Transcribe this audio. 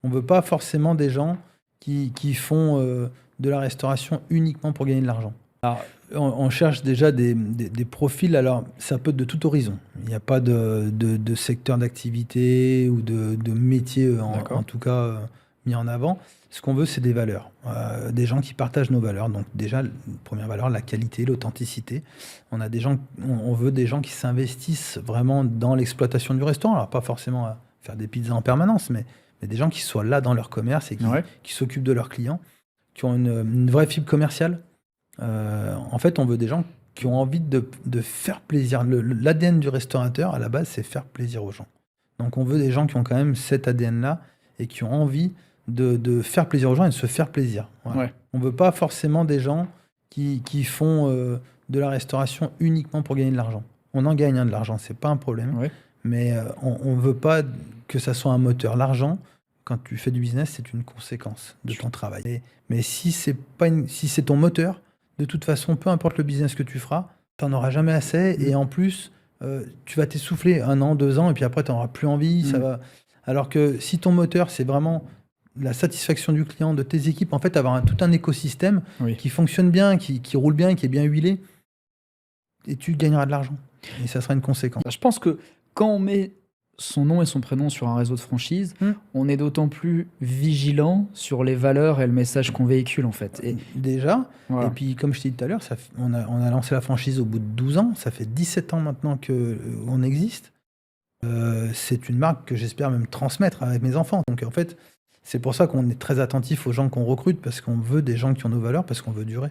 On veut pas forcément des gens qui font de la restauration uniquement pour gagner de l'argent. Alors, on cherche déjà des profils, alors ça peut être de tout horizon. Il n'y a pas de secteur d'activité ou de métier en D'accord. tout cas mis en avant. Ce qu'on veut, c'est des valeurs, des gens qui partagent nos valeurs. Donc déjà, première valeur, la qualité, l'authenticité. On veut des gens qui s'investissent vraiment dans l'exploitation du restaurant. Alors pas forcément à faire des pizzas en permanence, mais des gens qui soient là dans leur commerce et Ouais. qui s'occupent de leurs clients, qui ont une vraie fibre commerciale. En fait, on veut des gens qui ont envie de faire plaisir. L'ADN du restaurateur, à la base, c'est faire plaisir aux gens. Donc on veut des gens qui ont quand même cet ADN-là et qui ont envie de faire plaisir aux gens et de se faire plaisir. Voilà. Ouais. On veut pas forcément des gens qui font de la restauration uniquement pour gagner de l'argent. On en gagne de l'argent, c'est pas un problème, Ouais. mais on veut pas que ça soit un moteur. L'argent, quand tu fais du business, c'est une conséquence de ton travail. Mais si c'est pas si c'est ton moteur, de toute façon, peu importe le business que tu feras, tu n'en auras jamais assez et en plus, tu vas t'essouffler 1 an, 2 ans et puis après tu en auras plus envie, ça Mmh. va alors que si ton moteur, c'est vraiment la satisfaction du client, de tes équipes, en fait, avoir tout un écosystème Oui. qui fonctionne bien, qui roule bien, qui est bien huilé et tu gagneras de l'argent et ça sera une conséquence. Bah, je pense que quand on met son nom et son prénom sur un réseau de franchise, Mmh. on est d'autant plus vigilant sur les valeurs et le message qu'on véhicule, en fait. Et Déjà et voilà. puis comme je t'ai dit tout à l'heure, on a lancé la franchise au bout de 12 ans, ça fait 17 ans maintenant qu'on existe. C'est une marque que j'espère même transmettre avec mes enfants. Donc en fait, c'est pour ça qu'on est très attentif aux gens qu'on recrute parce qu'on veut des gens qui ont nos valeurs, parce qu'on veut durer.